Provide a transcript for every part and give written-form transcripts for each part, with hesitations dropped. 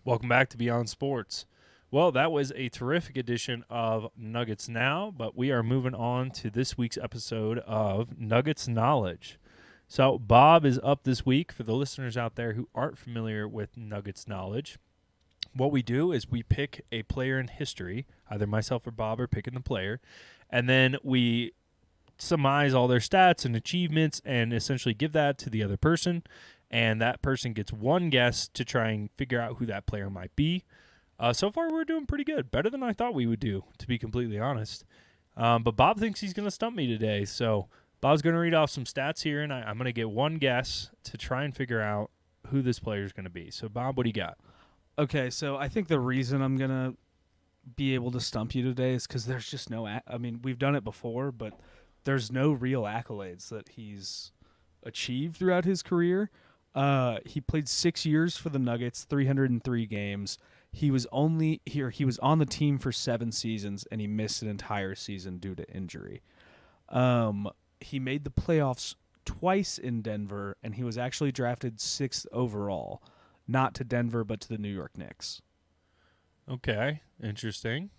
Welcome back to Beyond Sports. Well, that was a terrific edition of Nuggets Now, but we are moving on to this week's episode of Nuggets Knowledge. So, Bob is up this week. For the listeners out there who aren't familiar with Nuggets Knowledge, what we do is we pick a player in history, either myself or Bob are picking the player, and then we surmise all their stats and achievements and essentially give that to the other person. And that person gets one guess to try and figure out who that player might be. So far, we're doing pretty good. Better than I thought we would do, to be completely honest. But Bob thinks he's going to stump me today. So Bob's going to read off some stats here, and I'm going to get one guess to try and figure out who this player is going to be. So, Bob, what do you got? Okay, so I think the reason I'm going to be able to stump you today is because there's just no I mean, we've done it before, but there's no real accolades that he's achieved throughout his career. He played 6 years for the Nuggets, 303 games. He was on the team for 7 seasons, and he missed an entire season due to injury. He made the playoffs twice in Denver, and he was actually drafted 6th overall, not to Denver, but to the New York Knicks. Okay, interesting.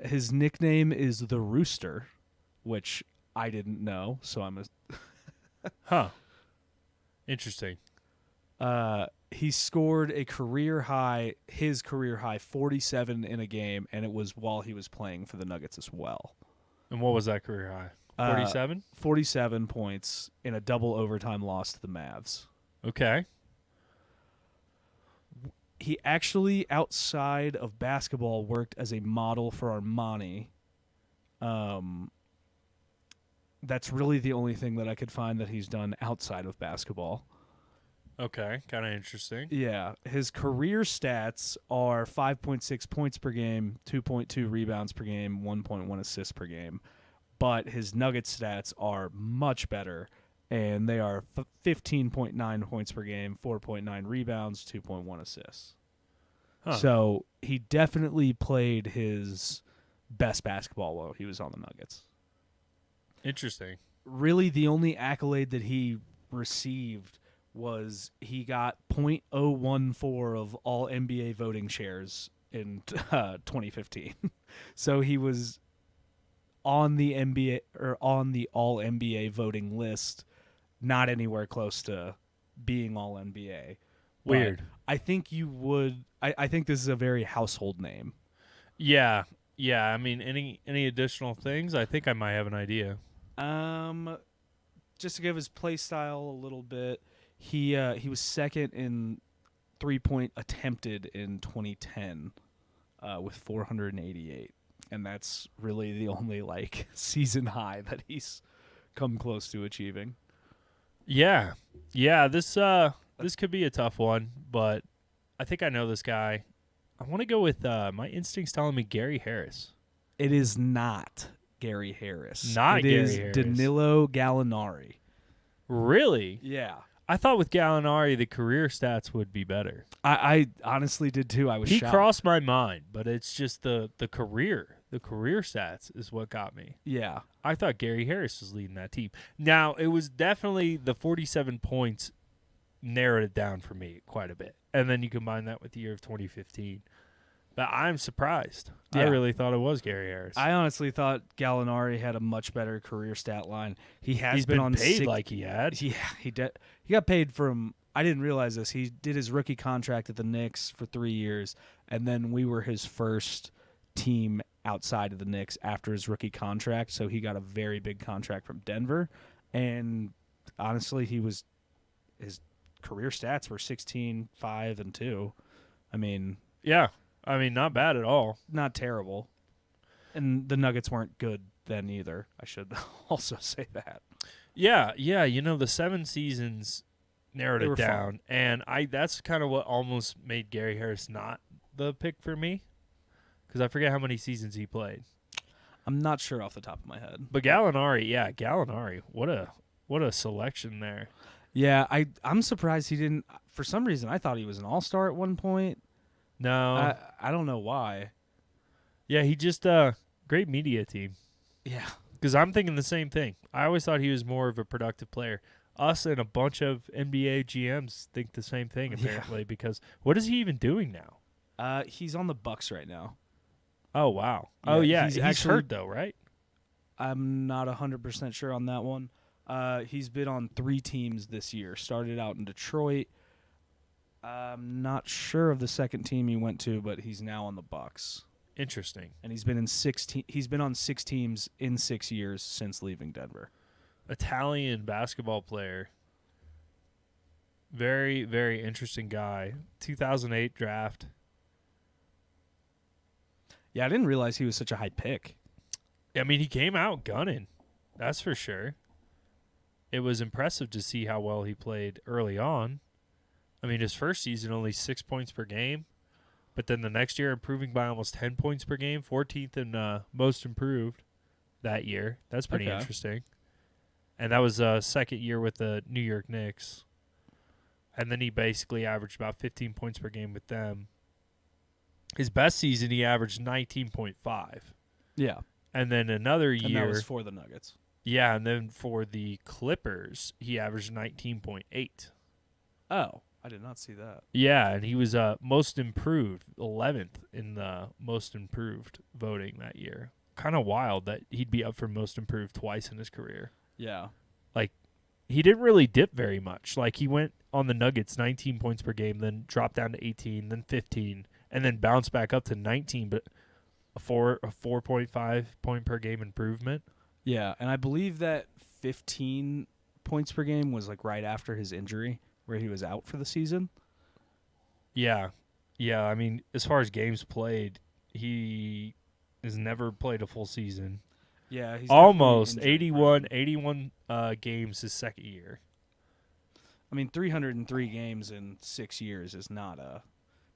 His nickname is the Rooster, which I didn't know, so I'm Huh. Interesting. He scored his career high 47 in a game, and it was while he was playing for the Nuggets as well. And what was that career high? 47? 47 points in a double overtime loss to the Mavs. Okay. He actually, outside of basketball, worked as a model for Armani. That's really the only thing that I could find that he's done outside of basketball. Okay, kind of interesting. Yeah, his career stats are 5.6 points per game, 2.2 rebounds per game, 1.1 assists per game. But his Nuggets stats are much better, and they are 15.9 points per game, 4.9 rebounds, 2.1 assists. Huh. So he definitely played his best basketball while he was on the Nuggets. Interesting. Really, the only accolade that he received was he got .014 of all NBA voting shares in 2015. So he was on the NBA or on the all NBA voting list, not anywhere close to being all NBA. Weird. But I think you would. I think this is a very household name. Yeah. I mean, any additional things? I think I might have an idea. Just to give his play style a little bit, he was second in 3-point attempted in 2010 with 488, and that's really the only season high that he's come close to achieving. Yeah. This could be a tough one, but I think I know this guy. I want to go with my instincts telling me Gary Harris. It is not Gary Harris. Not it Gary is Harris. Danilo Gallinari. Really? Yeah. I thought with Gallinari the career stats would be better. I honestly did too. I was He shocked. crossed my mind, but it's just the career. The career stats is what got me. Yeah. I thought Gary Harris was leading that team. Now, it was definitely the 47 points narrowed it down for me quite a bit. And then you combine that with the year of 2015. But I'm surprised. Yeah. I really thought it was Gary Harris. I honestly thought Gallinari had a much better career stat line. He's been on paid like he had. Yeah, he got paid from. I didn't realize this. He did his rookie contract at the Knicks for 3 years, and then we were his first team outside of the Knicks after his rookie contract. So he got a very big contract from Denver, and honestly, his career stats were 16, 5, and 2. I mean, Yeah. I mean, not bad at all. not terrible. And the Nuggets weren't good then either. I should also say that. Yeah. The 7 seasons narrowed They it were fun. down. And that's kind of what almost made Gary Harris not the pick for me. Because I forget how many seasons he played. I'm not sure off the top of my head. But Gallinari, what a selection there. Yeah, I'm surprised he didn't. For some reason, I thought he was an all-star at one point. No. I don't know why. Yeah, he just great media team. Yeah. Because I'm thinking the same thing. I always thought he was more of a productive player. us and a bunch of NBA GMs think the same thing Yeah. apparently. Because what is he even doing now? He's on the Bucks right now. Oh wow. Yeah, Oh yeah. he's He's actually- hurt though, right? I'm not 100% sure on that one. He's been on 3 teams this year. Started out in Detroit. I'm not sure of the second team he went to, but he's now on the Bucks. Interesting. And he's been on 6 teams in 6 years since leaving Denver. Italian basketball player. Very, very interesting guy. 2008 draft. Yeah, I didn't realize he was such a high pick. I mean, he came out gunning. That's for sure. It was impressive to see how well he played early on. I mean, his first season, only 6 points per game. But then the next year, improving by almost 10 points per game. 14th in most improved that year. That's pretty Okay. interesting. And that was second year with the New York Knicks. And then he basically averaged about 15 points per game with them. His best season, he averaged 19.5. Yeah. And then another year. And that was for the Nuggets. Yeah, and then for the Clippers, he averaged 19.8. Oh, I did not see that. Yeah, and he was most improved, 11th in the most improved voting that year. Kind of wild that he'd be up for most improved twice in his career. Yeah. He didn't really dip very much. Like, he went on the Nuggets 19 points per game, then dropped down to 18, then 15, and then bounced back up to 19, but a 4.5 point per game improvement. Yeah, and I believe that 15 points per game was like right after his injury where he was out for the season. Yeah. Yeah, I mean, as far as games played, he has never played a full season. Yeah, he's Almost definitely injury 81 games his second year. I mean, 303 games in 6 years is not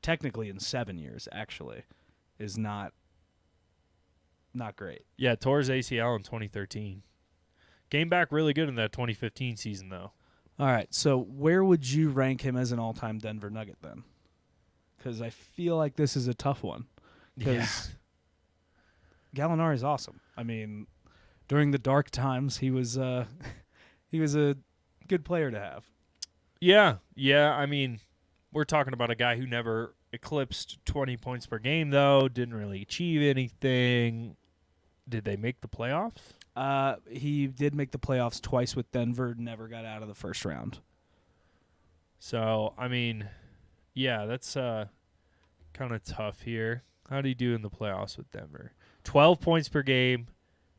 technically in 7 years actually is not great. Yeah, tore his ACL in 2013. Came back really good in that 2015 season, though. All right, so where would you rank him as an all-time Denver Nugget then? Because I feel like this is a tough one. Because Gallinari is awesome. I mean, during the dark times, he was a good player to have. Yeah. I mean, we're talking about a guy who never eclipsed 20 points per game, though. Didn't really achieve anything. Did they make the playoffs? He did make the playoffs twice with Denver, never got out of the first round. So, I mean, yeah, that's kind of tough here. How did he do in the playoffs with Denver? 12 points per game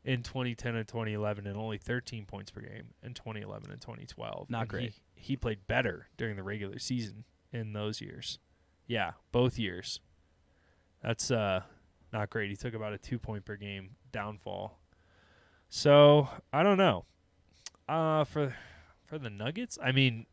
in 2010 and 2011, and only 13 points per game in 2011 and 2012. Not And great. He played better during the regular season in those years. Yeah, both years. That's not great. He took about a 2 point per game downfall. So, I don't know. For the Nuggets, I mean,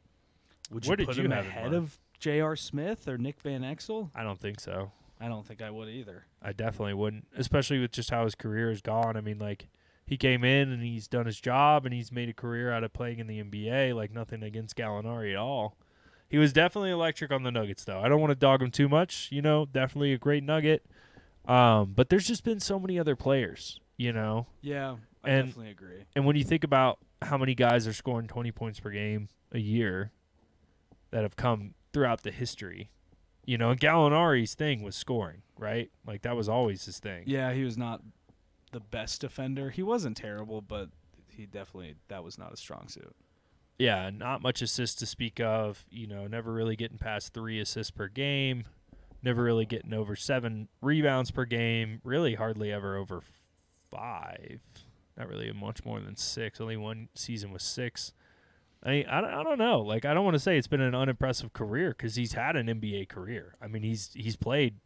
Would What you did put you him have in ahead mind? of J.R. Smith or Nick Van Exel? I don't think so. I don't think I would either. I definitely wouldn't, especially with just how his career has gone. I mean, like, he came in and he's done his job and he's made a career out of playing in the NBA. Like, nothing against Gallinari at all. He was definitely electric on the Nuggets, though. I don't want to dog him too much. You know, definitely a great Nugget. But there's just been so many other players, you know. Yeah, I And- definitely agree. And when you think about how many guys are scoring 20 points per game a year that have come throughout the history, you know, Gallinari's thing was scoring, right? Like, that was always his thing. Yeah, he was not the best defender. He wasn't terrible, but that was not a strong suit. Yeah, not much assists to speak of. You know, never really getting past 3 assists per game. Never really getting over 7 rebounds per game. Really hardly ever over 5. Not really much more than 6. Only one season was 6. I mean, I don't know. Like, I don't want to say it's been an unimpressive career because he's had an NBA career. I mean, he's played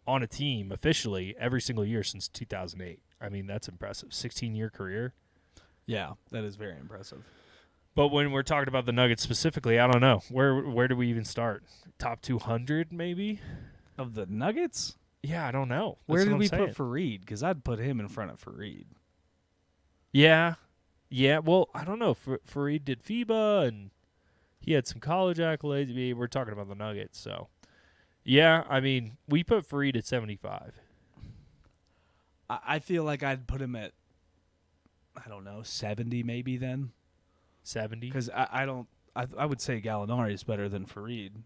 on a team officially every single year since 2008. I mean, that's impressive. 16-year career. Yeah, that is very impressive. But when we're talking about the Nuggets specifically, I don't know. Where do we even start? Top 200 maybe? Of the Nuggets? Yeah, I don't know. Where That's did what I'm we saying. put Fareed? Because I'd put him in front of Fareed. Yeah. Well, I don't know. Fareed did FIBA, and he had some college accolades. We're talking about the Nuggets, so. Yeah, I mean, we put Fareed at 75. I feel like I'd put him at, I don't know, 70 maybe then. 70. Because I don't. I would say Gallinari is better than Farid.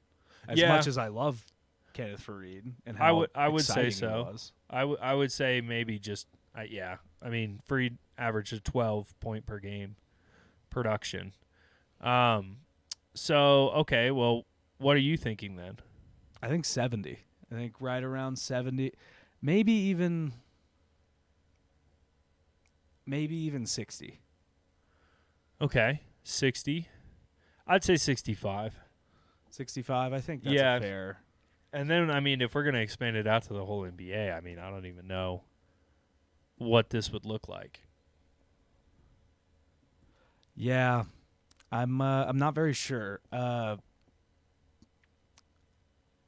As Yeah. much as I love Kenneth Farid and I how would say exciting he so. was. I would say maybe just yeah. I mean, Freed averaged a 12 point per game production. So okay, well, what are you thinking then? I think 70. I think right around 70, maybe even 60. Okay, 60. I'd say 65. 65. I think that's Yeah. a fair. And then I mean, if we're gonna expand it out to the whole NBA, I mean, I don't even know what this would look like. Yeah, I'm not very sure.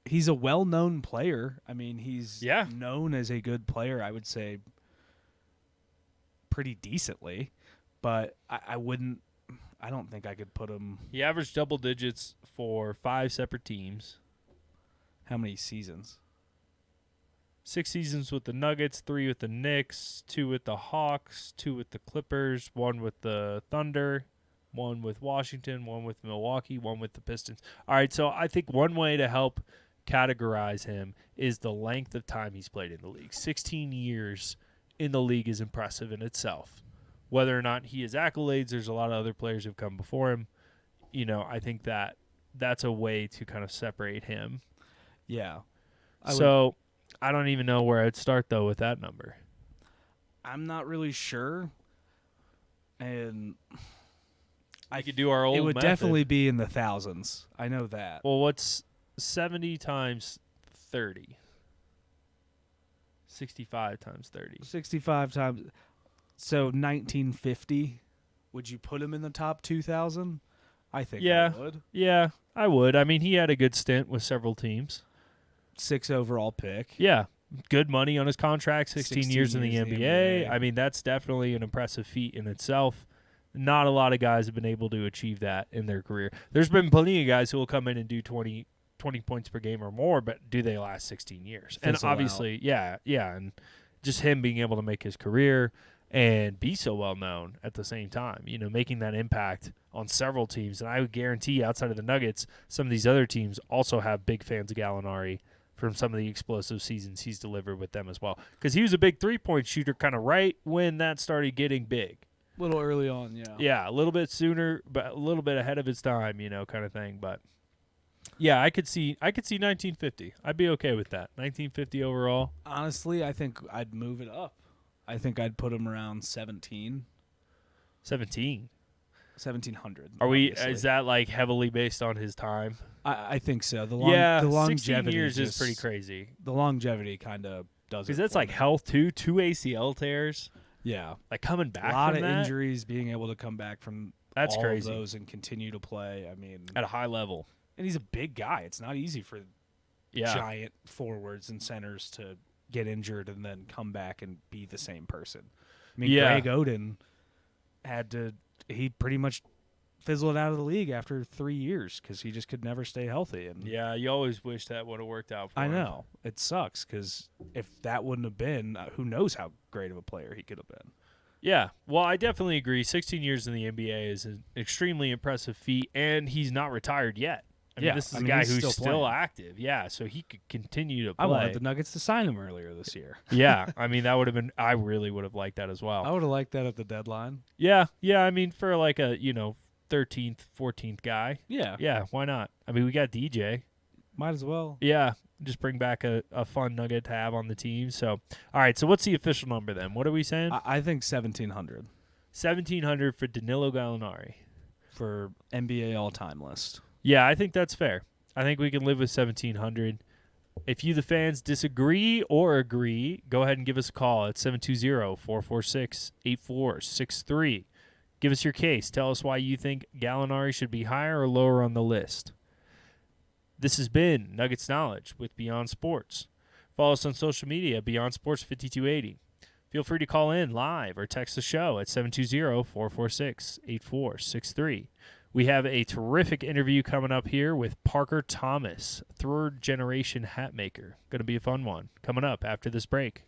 He's a well-known player. I mean, he's Yeah. known as a good player. I would say pretty decently, but I wouldn't. I don't think I could put him. He averaged double digits for 5 separate teams. How many seasons? 6 seasons with the Nuggets, 3 with the Knicks, 2 with the Hawks, 2 with the Clippers, 1 with the Thunder, 1 with Washington, 1 with Milwaukee, 1 with the Pistons. All right, so I think one way to help categorize him is the length of time he's played in the league. 16 years in the league is impressive in itself. Whether or not he has accolades, there's a lot of other players who've come before him. You know, I think that's a way to kind of separate him. Yeah. I don't even know where I'd start, though, with that number. I'm not really sure. And I could do our old it would method. definitely be in the thousands. I know that. Well, what's 70 times 30? 65 times 30. 65 times. So 1950. Would you put him in the top 2,000? I think Yeah. I would. Yeah, I would. I mean, he had a good stint with several teams. 6 overall pick. Yeah, good money on his contract, 16 years in the years in the NBA. NBA. I mean, that's definitely an impressive feat in itself. Not a lot of guys have been able to achieve that in their career. There's been plenty of guys who will come in and do 20 points per game or more, but do they last 16 years? And Fizzle obviously, yeah, and just him being able to make his career and be so well known at the same time, you know, making that impact on several teams. And I would guarantee outside of the Nuggets, some of these other teams also have big fans of Gallinari from some of the explosive seasons he's delivered with them as well. Because he was a big three-point shooter kind of right when that started getting big. A little early on, yeah. Yeah, a little bit sooner, but a little bit ahead of its time, you know, kind of thing. But yeah, I could see 1950. I'd be okay with that. 1950 overall. Honestly, I think I'd move it up. I think I'd put him around 17. 17. 1,700. Are we? obviously. Is that like heavily based on his time? I think so. The Yeah, the 16 longevity years is just- pretty crazy. The longevity kind of does it. Because that's for like me. health too. 2 ACL tears. Yeah, Like coming back a lot from of that. injuries, being able to come back from That's all crazy. of those and continue to play. I mean, At a high level. and he's a big guy. It's not easy for Yeah. giant forwards and centers to get injured and then come back and be the same person. I mean, Yeah. Greg Oden he pretty much fizzled out of the league after 3 years because he just could never stay healthy. And Yeah, you always wish that would have worked out for I him. know it sucks because if that wouldn't have been, who knows how great of a player he could have been. Yeah, well, I definitely agree. 16 years in the NBA is an extremely impressive feat, and he's not retired yet. I mean, Yeah, this is I a mean, guy he's who's still still playing. active. Yeah, so he could continue to play. I wanted the Nuggets to sign him earlier this year. Yeah, I mean, that would have been – I really would have liked that as I well. would have liked that at the deadline. Yeah, I mean, for like a, 13th, 14th guy. Yeah, Yeah, why not? I mean, we got DJ. might as well. Yeah, just bring back a fun nugget to have on the team. So, all right, so what's the official number then? What are we saying? I think 1,700 1,700 for Danilo Gallinari. for NBA all-time list. Yeah, I think that's fair. I think we can live with 1,700. If you, the fans, disagree or agree, go ahead and give us a call at 720-446-8463. Give us your case. Tell us why you think Gallinari should be higher or lower on the list. This has been Nuggets Knowledge with Beyond Sports. Follow us on social media, Beyond Sports 5280. Feel free to call in live or text the show at 720-446-8463. We have a terrific interview coming up here with Parker Thomas, third-generation hat maker. Going to be a fun one. Coming up after this break.